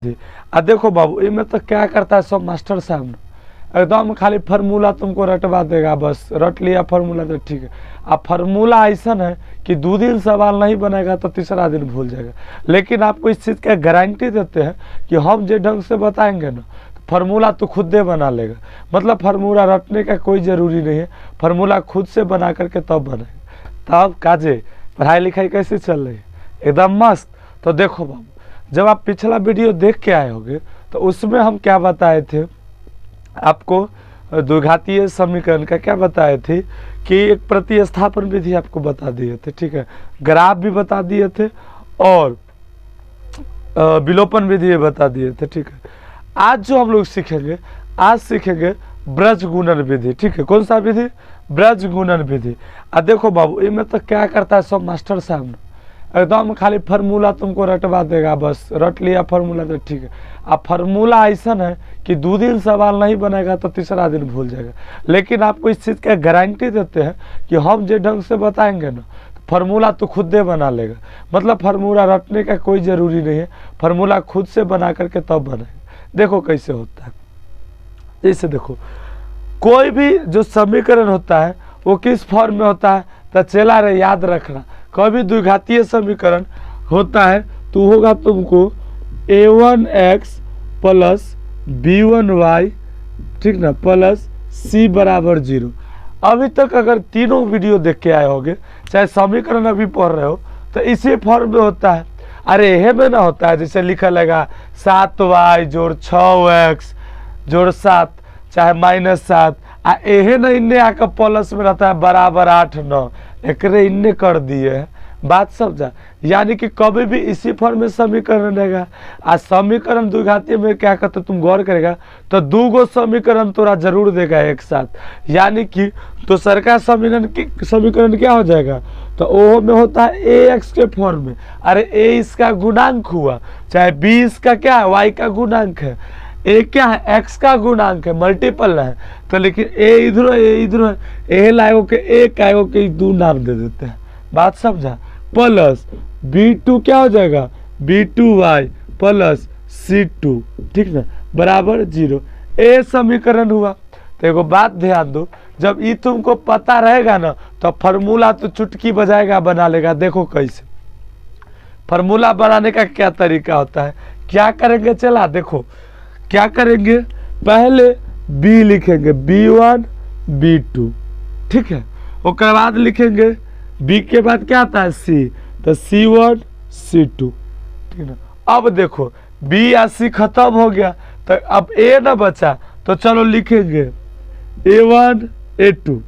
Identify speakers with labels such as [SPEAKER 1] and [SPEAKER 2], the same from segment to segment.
[SPEAKER 1] जी। देखो बाबू इनमें तो क्या करता है सब मास्टर साहब ने एकदम खाली फार्मूला तुमको रटवा देगा, बस रट लिया फार्मूला तो ठीक है। अब फार्मूला ऐसा है कि 2 दिन सवाल नहीं बनेगा तो तीसरा दिन भूल जाएगा, लेकिन आपको इस चीज़ का गारंटी देते हैं कि हम जो ढंग से बताएंगे ना तो फार्मूला तो खुद दे बना लेगा। मतलब फार्मूला रटने का कोई ज़रूरी नहीं है, फार्मूला खुद से बना करके तब बनेगा। तब काजे पढ़ाई लिखाई कैसे चल रही है? एकदम मस्त। तो देखो बाबू, जब आप पिछला वीडियो देख के आए होंगे तो उसमें हम क्या बताए थे आपको, द्विघातीय समीकरण का क्या बताए थे कि एक प्रतिस्थापन विधि आपको बता दिए थे, ठीक है, ग्राफ भी बता दिए थे और विलोपन विधि भी बता दिए थे, ठीक है। आज जो हम लोग सीखेंगे, आज सीखेंगे ब्रज गुणन विधि, ठीक है। कौन सा विधि? ब्रज गुणन विधि। देखो बाबू इनमें तो क्या करता है सब मास्टर साहब ने एकदम खाली फार्मूला तुमको रटवा देगा, बस रट लिया फार्मूला तो ठीक है। अब फार्मूला ऐसा है कि 2 दिन सवाल नहीं बनेगा तो तीसरा दिन भूल जाएगा, लेकिन आपको इस चीज़ का गारंटी देते हैं कि हम जो ढंग से बताएंगे ना तो फार्मूला तो खुद दे बना लेगा। मतलब फार्मूला रटने का कोई ज़रूरी नहीं है, फार्मूला खुद से बना करके तब बनेगा। देखो कैसे होता है। जैसे देखो कोई भी जो समीकरण होता है वो किस फॉर्म में होता है, तो चला रहे याद रखना, कभी द्विघातीय समीकरण होता है तो होगा तुमको a1x प्लस b1y, ठीक ना, प्लस c बराबर 0। अभी तक अगर तीनों वीडियो देख के आए होगे, चाहे समीकरण अभी पढ़ रहे हो, तो इसी फॉर्म में होता है। अरे यह में ना होता है जैसे लिखा लगा 7y जोड़ 6x जोड़ 7 चाहे -7 एहे न इन्ने आकर प्लस में रहता है बराबर 8 9 एकरे इन्ने कर दिए है। बात समझा? यानी कि कभी भी इसी फॉर्म में समीकरण रहेगा। समीकरण द्विघातीय में क्या करते तुम गौर करेगा तो 2 समीकरण तोरा जरूर देगा एक साथ, यानी कि दूसर का समीकरण क्या हो जाएगा तो ओ में होता है ax के फॉर्म में। अरे a इसका गुणांक हुआ, चाहे b इसका क्या है y का गुणांक है, ए क्या है x का गुणांक है, मल्टीपल है, तो लेकिन ए इधर है ए इधर है, ए लाएगो के एक आएगो के 2 नाम दे देते हैं। बात समझा? प्लस b2 क्या हो जाएगा b2y प्लस c2, ठीक ना, बराबर 0। ए समीकरण हुआ। तो एगो बात ध्यान दो, जब ये तुमको पता रहेगा ना तो फार्मूला तो चुटकी बजाएगा बना लेगा। देखो कैसे फार्मूला बनाने का क्या तरीका होता है, क्या करेंगे, चला देखो क्या करेंगे। पहले b लिखेंगे b1 b2, ठीक है, उसके बाद लिखेंगे b के बाद क्या आता है c, तो c1 c2, ठीक है। अब देखो b या c खत्म हो गया तो अब a ना बचा, तो चलो लिखेंगे a1 a2।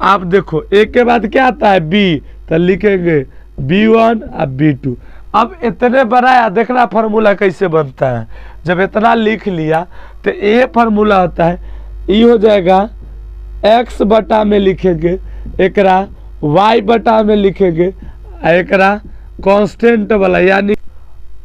[SPEAKER 1] अब देखो a के बाद क्या आता है b, तो लिखेंगे b1 और b2। अब इतने बनाया, देखना फार्मूला कैसे बनता है। जब इतना लिख लिया तो ये फार्मूला होता है, ये हो जाएगा x बटा में लिखेंगे, एकरा y बटा में लिखेंगे, एकरा कांस्टेंट वाला यानी,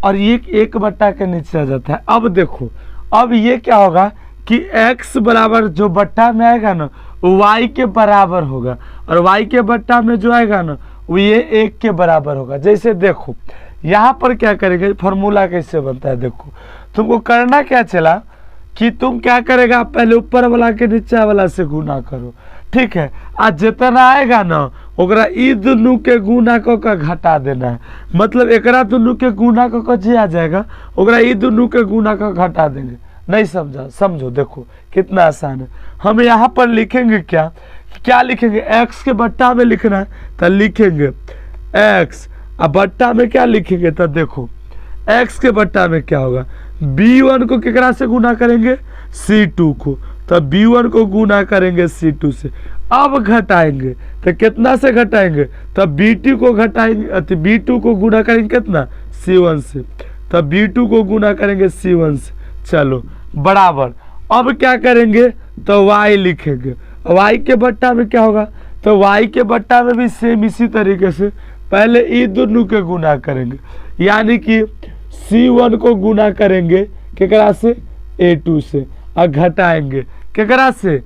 [SPEAKER 1] और ये 1 बटा के नीचे आ जाता है। अब देखो अब ये क्या होगा कि x बराबर जो बट्टा में आएगा ना y के बराबर होगा, और y के बट्टा में जो आएगा ना वो ये 1 के बराबर होगा। जैसे देखो यहाँ पर क्या करेंगे, फार्मूला कैसे बनता है, देखो तुमको करना क्या चला कि तुम क्या करेगा, पहले ऊपर वाला के नीचे वाला से गुना करो, ठीक है। आज जितना आएगा ना ओकरा ई दुनू के गुना का घटा देना है। मतलब एकरा दुनू के गुना का जे आ जाएगा ओकरा ई दुनू के गुना का घटा देंगे। नहीं समझा? समझो, देखो कितना आसान है। हम यहाँ पर लिखेंगे क्या लिखेंगे, x के बट्टा में लिखना है तो लिखेंगे x, अब बट्टा में क्या लिखेंगे तो देखो x के बट्टा में क्या होगा, b1 को केकरा से गुना करेंगे, c2 को, तो b1 को गुना करेंगे c2 से। अब घटाएंगे तो कितना से घटाएंगे, तो b2 को घटाएंगे, b2 को गुना करेंगे कितना, c1 से, तो b2 को गुना करेंगे c1 से। चलो बराबर। अब क्या करेंगे तो y लिखेंगे, y के बट्टा में क्या होगा, तो y के बट्टा में भी सेम इसी तरीके से पहले ई दोनों के गुना करेंगे, यानी कि c1 को गुना करेंगे केकरा से, a2 से, और घटाएंगे केकरा से,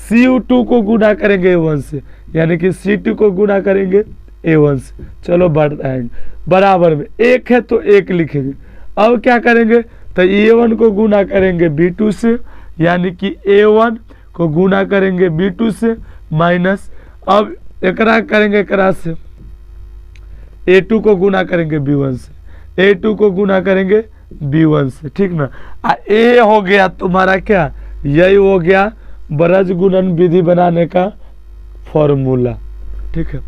[SPEAKER 1] c2 को गुना करेंगे a1 से, यानी कि c2 को गुना करेंगे A1 से, चलो बढ़ाएंगे, बराबर में एक है तो एक लिखेंगे। अब क्या करेंगे, तो A1 को गुना करेंगे B2 से, यानी कि A1 को गुना करेंगे B2 से माइनस, अब एकरा करेंगे एकरा से, A2 को गुना करेंगे B1 से, A2 को गुना करेंगे B1 से, ठीक ना। A हो गया तुम्हारा क्या, यही हो गया ब्रज गुणन विधि बनाने का फॉर्मूला, ठीक है।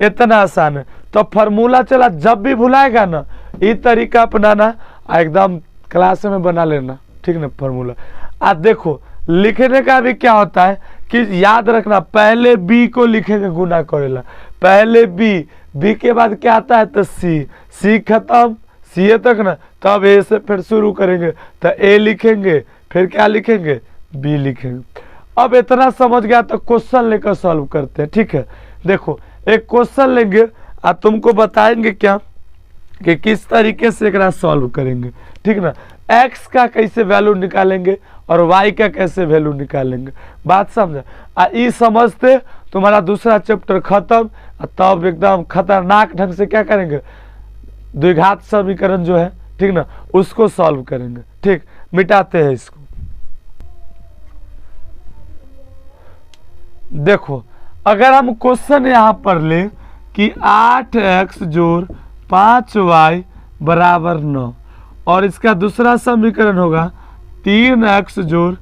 [SPEAKER 1] इतना आसान है। तो फॉर्मूला चला, जब भी भुलाएगा ना ये तरीका अपनाना, एकदम क्लास में बना लेना, ठीक ना फॉर्मूला। आज देखो लिखने का भी क्या होता है कि याद रखना, पहले बी को लिखेंगे गुना करेला, पहले बी के बाद क्या आता है तो सी खत्म, सी तक ना, तब ए से फिर शुरू करेंगे, तो ए लिखेंगे, फिर क्या लिखेंगे, बी लिखेंगे। अब इतना समझ गया तो क्वेश्चन लेकर सॉल्व करते हैं, ठीक है। देखो एक क्वेश्चन लेंगे और तुमको बताएंगे क्या कि किस तरीके से एकरा सॉल्व करेंगे, ठीक ना। एक्स का कैसे वैल्यू निकालेंगे और वाई का कैसे वैल्यू निकालेंगे, बात समझा। ये समझते तुम्हारा दूसरा चैप्टर खत्म, तब एकदम खतरनाक ढंग से क्या करेंगे, द्विघात समीकरण जो है, ठीक ना, उसको सॉल्व करेंगे, ठीक। मिटाते हैं इसको। देखो अगर हम क्वेश्चन यहां पर ले कि 8x जोड़ 5y बराबर 9, और इसका दूसरा समीकरण होगा 3x जोड़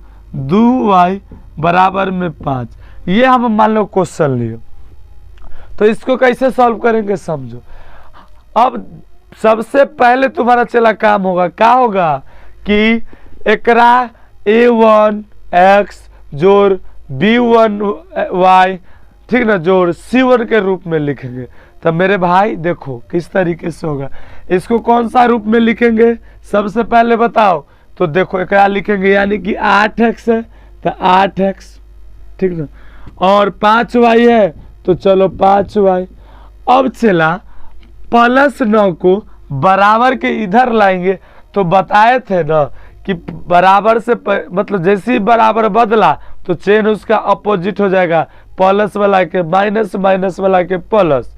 [SPEAKER 1] 2y बराबर में 5, ये हम मान लो क्वेश्चन लिए, तो इसको कैसे सॉल्व करेंगे समझो। अब सबसे पहले तुम्हारा चला काम होगा, क्या होगा कि एकरा a1x जोड़ b1y, ठीक ना, जोड़ c1 के रूप में लिखेंगे। तब मेरे भाई देखो किस तरीके से होगा, इसको कौन सा रूप में लिखेंगे सबसे पहले बताओ, तो देखो एकरा लिखेंगे, यानी कि 8x है तो 8x, ठीक ना, और 5y है तो चलो 5y। अब चला प्लस 9 को बराबर के इधर लाएंगे, तो बताए थे ना कि बराबर से मतलब जैसे ही बराबर बदला तो चेन उसका अपोजिट हो जाएगा, प्लस वाला के माइनस, माइनस वाला के प्लस,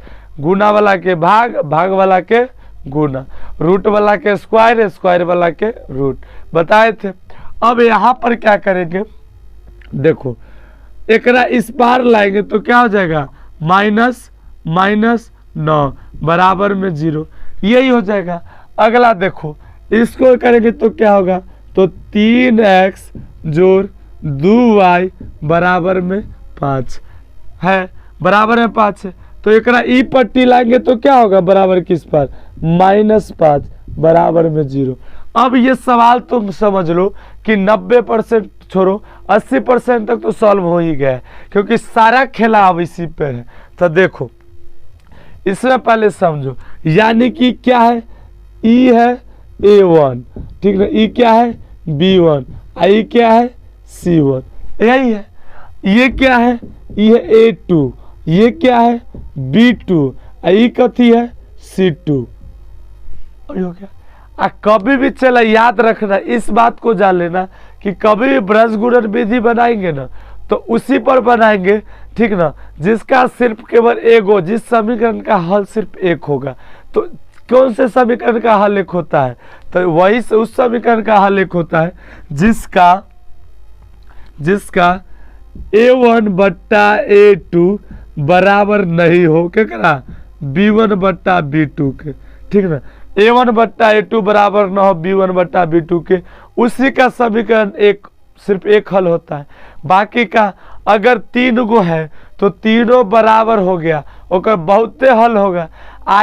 [SPEAKER 1] गुना वाला के भाग, भाग वाला के गुना, रूट वाला के स्क्वायर, स्क्वायर वाला के रूट, बताए थे। अब यहाँ पर क्या करेंगे, देखो एकरा इस पार लाएंगे तो क्या हो जाएगा, माइनस माइनस 9 बराबर में 0, यही हो जाएगा। अगला देखो इसको करेंगे तो क्या होगा, तो 3x जोड़ 2y बराबर में 5 है, बराबर में 5 है, तो एकरा ई पट्टी लाएंगे तो क्या होगा, बराबर किस पर, -5 बराबर में 0। अब ये सवाल तुम समझ लो कि 90% छोड़ो 80% तक तो सॉल्व हो ही गया है, क्योंकि सारा खेला अब इसी पे है। तो देखो इसमें पहले समझो, यानी कि क्या है, ई है A1, ठीक है, ई क्या है B1, आई क्या है C1, यही है। ये क्या है, ये है A2, ये क्या है B2, आई कथी है C2, हो गया। कभी भी चला याद रखना, इस बात को जान लेना कि कभी भी ब्रज गुणन विधि बनाएंगे ना तो उसी पर बनाएंगे, ठीक ना, जिसका सिर्फ केवल एक हो, जिस समीकरण का हल सिर्फ एक होगा। तो कौन से समीकरण का हल एक होता है, तो वही से उस समीकरण का हल एक होता है जिसका A1 बट्टा A2 बराबर नहीं हो केकरा, B1 बट्टा B2 के, ठीक ना। A1 बट्टा A2 बराबर न हो B1 बट्टा B2 के, उसी का समीकरण एक सिर्फ एक हल होता है। बाकी का अगर 3 गो है तो तीनों बराबर हो गया, ओकर बहुते हल होगा।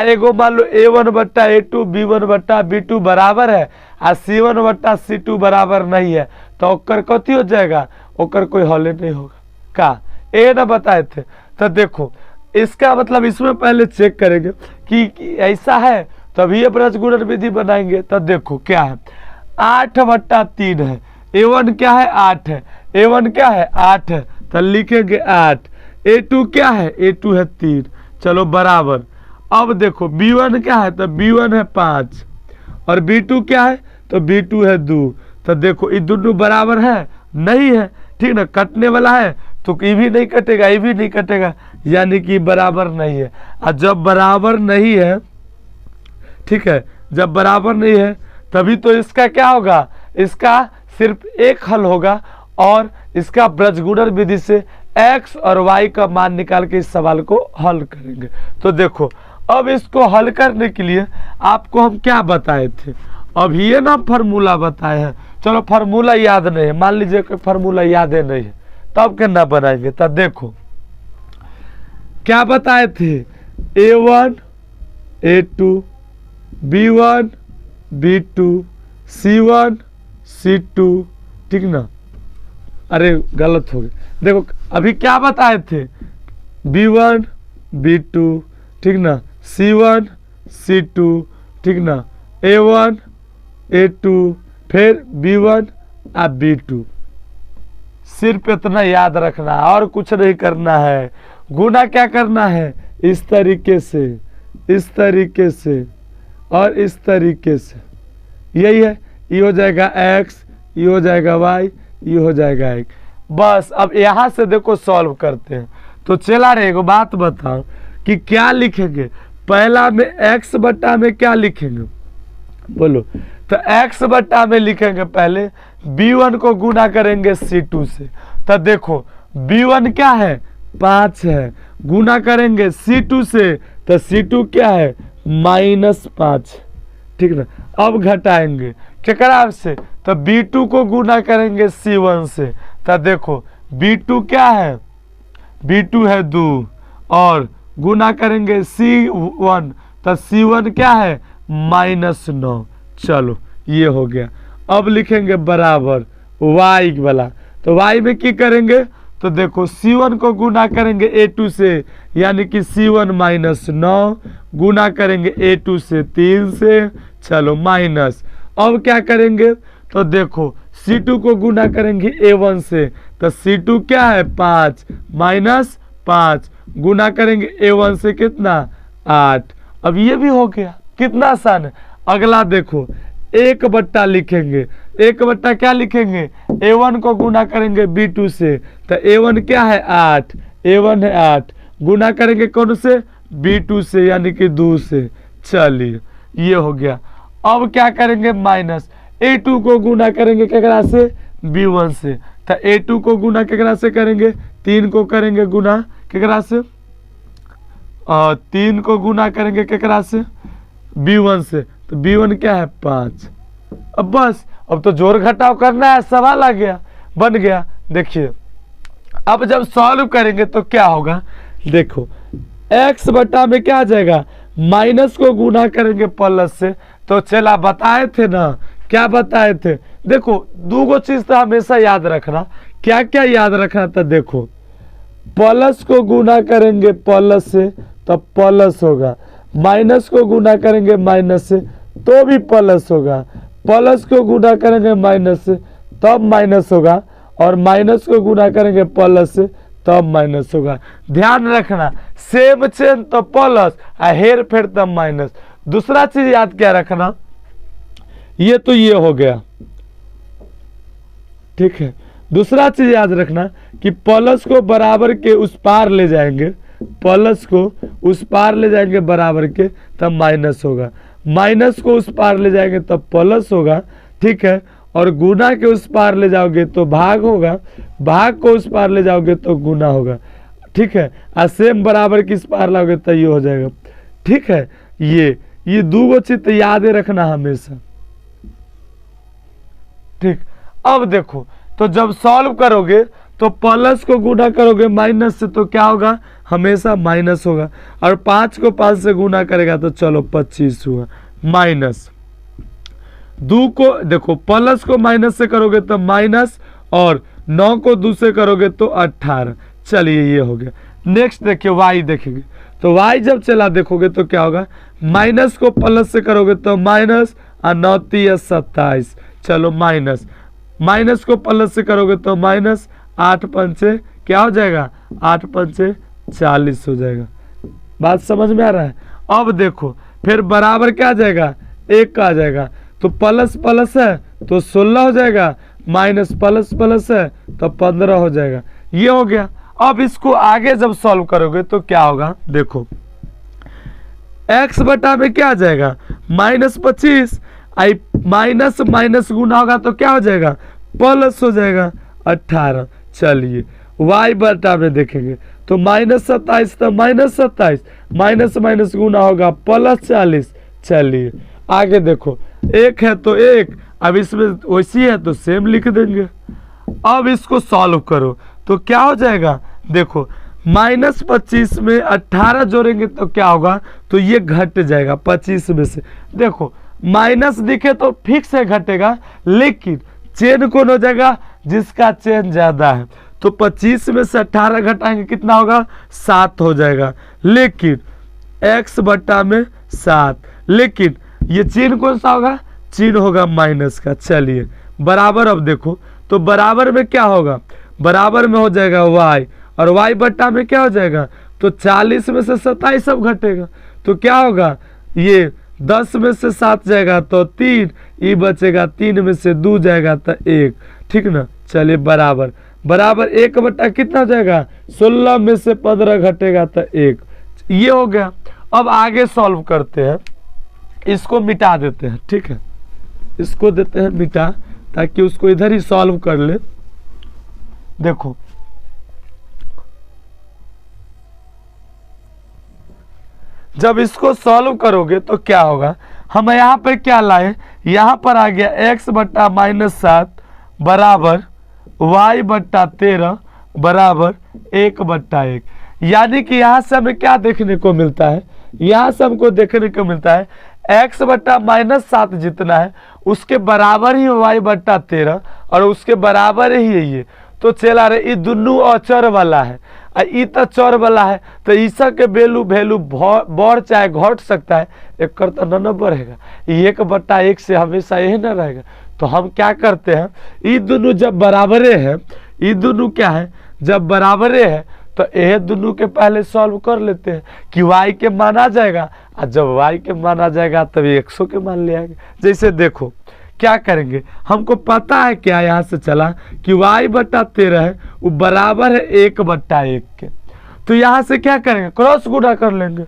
[SPEAKER 1] एगो मान लो A1 बट्टा A2 B1 बट्टा B2 बराबर है आ C1 बट्टा C2 बराबर नहीं है, तो ओकर कथी हो जाएगा, ओकर कोई हल नहीं होगा। का ए ना बताए थे। तो देखो इसका मतलब इसमें पहले चेक करेंगे कि ऐसा है, तभी ये ब्रज गुणन विधि बनाएंगे। तो देखो क्या है, 8 बट्टा 3 है, A1 क्या है 8 है, A1 क्या है 8 है, तो लिखेंगे 8। A2 क्या है, A2 है 3, चलो बराबर। अब देखो B1 क्या है, तो B1 है 5 और B2 क्या है, तो B2 है 2। तो देखो ये दोनों बराबर है नहीं है, ठीक ना, कटने वाला है तो ये भी नहीं कटेगा, ये भी नहीं कटेगा, यानी कि बराबर नहीं है। और जब बराबर नहीं है, ठीक है, जब बराबर नहीं है तभी तो इसका क्या होगा, इसका सिर्फ एक हल होगा और इसका ब्रजगुणन विधि से x और y का मान निकाल के इस सवाल को हल करेंगे। तो देखो अब इसको हल करने के लिए आपको हम क्या बताए थे, अब ये ना फार्मूला बताए हैं। चलो फार्मूला याद नहीं है, मान लीजिए कि फार्मूला याद है नहीं है, तब क्या ना बनाएंगे। तब देखो क्या बताए थे, a1 a2 b1 b2 c1 c2, ठीक ना, अरे गलत हो गया। देखो अभी क्या बताए थे, b1 b2, ठीक ना, c1 c2, ठीक ना, a1 a2 फिर b1 और b2। सिर्फ इतना याद रखना है और कुछ नहीं करना है। गुना क्या करना है, इस तरीके से, इस तरीके से और इस तरीके से, यही है। ये हो जाएगा x, ये हो जाएगा y, ये हो जाएगा x। बस अब यहाँ से देखो सॉल्व करते हैं। तो चला रे एगो बात बताओ कि क्या लिखेंगे, पहला में x बट्टा में क्या लिखेंगे, बोलो। तो x बट्टा में लिखेंगे पहले b1 को गुना करेंगे c2 से। तो देखो b1 क्या है, 5 है, गुना करेंगे c2 से, तो c2 क्या है, -5, ठीक ना। अब घटाएंगे केकरा से, तो b2 को गुना करेंगे c1 से। तो देखो b2 क्या है, b2 है 2 और गुना करेंगे c1, तो c1 क्या है, -9। चलो ये हो गया। अब लिखेंगे बराबर y वाला। तो y में की करेंगे, तो देखो c1 को गुना करेंगे a2 से, यानी कि c1 -9, गुना करेंगे a2 से 3 से, चलो माइनस। अब क्या करेंगे, तो देखो c2 को गुना करेंगे a1 से, तो c2 क्या है 5 -5, गुना करेंगे a1 से कितना 8। अब ये भी हो गया, कितना आसान है। अगला देखो 1 बट्टा लिखेंगे, 1 बट्टा क्या लिखेंगे, a1 को गुना करेंगे b2 से, तो a1 क्या है 8, a1 है 8, गुना करेंगे कौन से, b2 से, यानी कि 2 से। चलिए ये हो गया। अब क्या करेंगे माइनस, a2 को गुना करेंगे केकरा से, b1 से, तो a2 को गुना केकरा से करेंगे, 3 को करेंगे गुना केकरा से, 3 को गुना करेंगे केकरा से, b1 से, तो b1 क्या है 5। अब बस, अब तो जोड़ घटाव करना है, सवाल आ गया, बन गया। देखिए अब जब सॉल्व करेंगे तो क्या होगा, देखो x बटा में क्या आ जाएगा, माइनस को गुना करेंगे प्लस से। तो चला बताए थे ना, क्या बताए थे, देखो दो चीज तो हमेशा याद रखना। क्या क्या याद रखना था, देखो प्लस को गुना करेंगे प्लस से तो प्लस होगा, माइनस को गुना करेंगे माइनस से तो भी प्लस होगा, प्लस को गुना करेंगे माइनस से तब माइनस होगा, और माइनस को गुना करेंगे प्लस से तब माइनस होगा। ध्यान रखना, सेम चेन तो प्लस, हेर फेर तब माइनस। दूसरा चीज याद क्या रखना, ये तो ये हो गया, ठीक है। दूसरा चीज याद रखना कि प्लस को बराबर के उस पार ले जाएंगे, प्लस को उस पार ले जाएंगे बराबर के तब माइनस होगा, माइनस को उस पार ले जाएंगे तब प्लस होगा, ठीक है। और गुना के उस पार ले जाओगे तो भाग होगा, भाग को उस पार ले जाओगे तो गुना होगा, ठीक है। और सेम बराबर किस पार लाओगे तो ये हो जाएगा, ठीक है। ये दो चीज याद रखना हमेशा, ठीक। अब देखो तो जब सॉल्व करोगे तो प्लस को गुना करोगे माइनस से तो क्या होगा, हमेशा माइनस होगा, और 5 को 5 से गुना करेगा तो चलो 25 हुआ, माइनस 2 को देखो प्लस को माइनस से करोगे तो माइनस, और 9 को 2 से करोगे तो 18। चलिए ये हो गया। नेक्स्ट देखिए y देखेंगे, तो y जब चला देखोगे तो क्या होगा, माइनस को प्लस से करोगे तो माइनस, और 9 3 27, चलो माइनस, माइनस को प्लस से करोगे तो माइनस, 8 पंचे क्या हो जाएगा, 8 पंचे 40 हो जाएगा। बात समझ में आ रहा है। अब देखो फिर बराबर क्या आ जाएगा, 1 का आ जाएगा, तो प्लस प्लस है तो 16 हो जाएगा, माइनस प्लस प्लस है तो 15 हो जाएगा। ये हो गया। अब इसको आगे जब सॉल्व करोगे तो क्या होगा, देखो x बटा में क्या आ जाएगा -25, आई माइनस माइनस गुना होगा तो क्या हो जाएगा प्लस हो जाएगा 18। चलिए y बटा में देखेंगे तो -27 तो -27 माइनस माइनस गुना होगा +40। चलिए आगे देखो, एक है तो एक, अब इसमें वैसी है तो सेम लिख देंगे। अब इसको सॉल्व करो तो क्या हो जाएगा, देखो -25 में 18 जोड़ेंगे तो क्या होगा, तो ये घट जाएगा 25 में से। देखो माइनस दिखे तो फिक्स है घटेगा, लेकिन चेन कौन हो जाएगा, जिसका चेन ज्यादा है। तो 25 में से 18 घटाएंगे कितना होगा 7 हो जाएगा, लेकिन x बटा में 7, लेकिन ये चिन्ह कौन सा होगा, चिन्ह होगा माइनस का। चलिए बराबर, अब देखो तो बराबर में क्या होगा, बराबर में हो जाएगा y, और y बट्टा में क्या हो जाएगा, तो 40 में से 27 अब घटेगा तो क्या होगा, ये 10 में से 7 जाएगा तो 3, ये बचेगा 3 में से 2 जाएगा तो 1, ठीक ना। चलिए बराबर बराबर 1 बट्टा कितना हो जाएगा 16 में से 15 घटेगा तो 1, ये हो गया। अब आगे सॉल्व करते हैं, इसको मिटा देते हैं, ठीक है, इसको देते हैं मिटा ताकि उसको इधर ही सॉल्व कर ले। देखो जब इसको सॉल्व करोगे तो क्या होगा, हम यहाँ पर क्या लाए, यहाँ पर आ गया x बट्टा -7 बराबर y बट्टा 13 बराबर 1 बट्टा 1। यानी कि यहाँ से हमें क्या देखने को मिलता है, यहाँ से हमको देखने को मिलता है x बट्टा -7 जितना है उसके बराबर ही y बट्टा 13 और उसके बराबर ही है ये। तो चला रहे ये दोनों अचर वाला है, ई तो चर वाला है, तो ईसा के वैल्यू बढ़ चाहे घट सकता है, एक करता न बढ़ेगा, 1 बट्टा 1 से हमेशा यही ना रहेगा। तो हम क्या करते हैं, ये दोनों जब बराबरे है, ये दोनों क्या है जब बराबरे है तो यह दोनों के पहले सॉल्व कर लेते हैं कि y के मान आ जाएगा, और जब y के मान आ जाएगा तब 100 के मान ले आएंगे। जैसे देखो क्या करेंगे, हमको पता है क्या यहाँ से चला कि y बट्टा 13 है वो बराबर है 1 बट्टा 1 के, तो यहाँ से क्या करेंगे क्रॉस गुना कर लेंगे।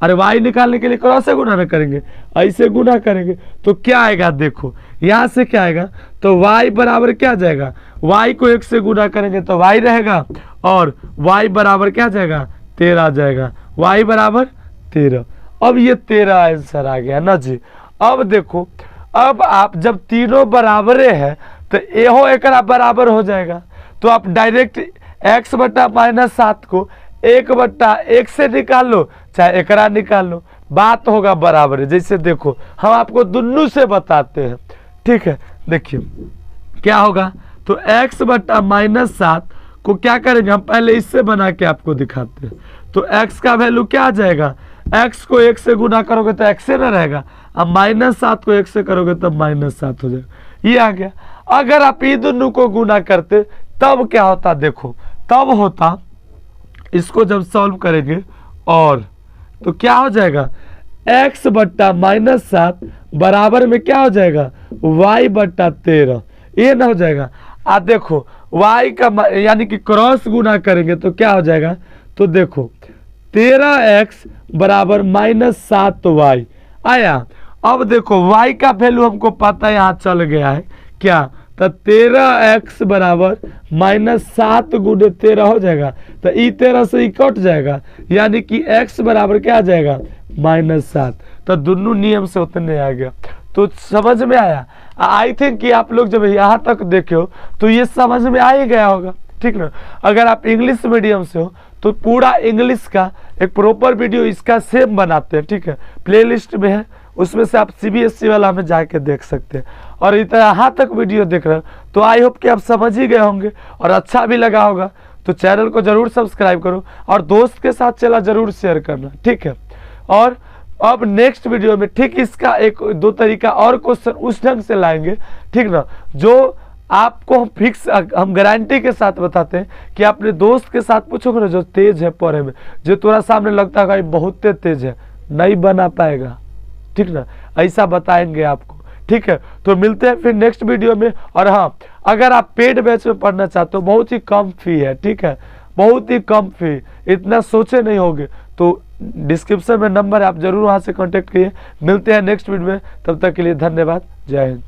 [SPEAKER 1] अरे y निकालने के लिए क्रॉस से गुना न करेंगे, ऐसे गुना करेंगे तो क्या आएगा, देखो यहाँ से क्या आएगा, तो y बराबर क्या जाएगा, y को 1 से गुना करेंगे तो y रहेगा, और y बराबर क्या जाएगा 13 जाएगा, y बराबर 13। अब ये 13 आंसर आ गया ना जी। अब देखो, अब आप जब तीनों बराबरे हैं तो एहो एकरा बराबर हो जाएगा, तो आप डायरेक्ट x बट्टा -7 को 1 बट्टा 1 से निकाल लो चाहे एकरा निकाल लो, बात होगा बराबर है। जैसे देखो हम आपको दोनों से बताते हैं, ठीक है, देखिए क्या होगा, तो x बट्टा -7 को क्या करेंगे, हम पहले इससे बना के आपको दिखाते हैं। तो x का वैल्यू क्या आ जाएगा, x को 1 से गुना करोगे तो x से ना रहेगा, अब -7 को 1 से करोगे तब -7 हो जाएगा, ये आ गया। अगर आप ये दोनों को गुना करते तब क्या होता, देखो तब होता, इसको जब सॉल्व करेंगे और तो क्या हो जाएगा x बट्टा -7 बराबर में क्या हो जाएगा y बट्टा 13, ये ना हो जाएगा। आ देखो y का यानी कि क्रॉस गुना करेंगे तो क्या हो जाएगा, तो देखो 13x बराबर -7y आया। अब देखो y का वैल्यू हमको पता है, यहाँ चल गया है क्या, तो 13x बराबर -7 गुणे 13 हो जाएगा, तो ई 13 से ही कट जाएगा, यानी कि x बराबर क्या आ जाएगा -7। तो दोनों नियम से उतने आ गया, तो समझ में आया। आई थिंक कि आप लोग जब यहाँ तक देखे हो तो ये समझ में आ ही गया होगा, ठीक ना। अगर आप इंग्लिश मीडियम से हो तो पूरा इंग्लिश का एक प्रॉपर वीडियो इसका सेम बनाते हैं, ठीक है, प्लेलिस्ट में है, उसमें से आप CBSE वाला में जाके देख सकते हैं। और इतना यहाँ तक वीडियो देख रहे हो तो आई होप कि आप समझ ही गए होंगे और अच्छा भी लगा होगा, तो चैनल को जरूर सब्सक्राइब करो और दोस्त के साथ चला जरूर शेयर करना, ठीक है। और अब नेक्स्ट वीडियो में ठीक इसका 1-2 तरीका और क्वेश्चन उस ढंग से लाएंगे, ठीक ना, जो आपको हम फिक्स हम गारंटी के साथ बताते हैं कि अपने दोस्त के साथ पूछोगे ना जो तेज है पढ़े में, जो तुम्हारा सामने लगता है बहुत तेज है, नहीं बना पाएगा, ठीक ना, ऐसा बताएंगे आपको, ठीक है, तो मिलते हैं फिर नेक्स्ट वीडियो में। और हाँ, अगर आप पेड बैच में पढ़ना चाहते हो, बहुत ही कम फी है, ठीक है, बहुत ही कम फी, इतना सोचे नहीं होगे, तो डिस्क्रिप्शन में नंबर है, आप जरूर वहां से कांटेक्ट करिए। मिलते हैं नेक्स्ट वीडियो में, तब तक के लिए धन्यवाद, जय हिंद।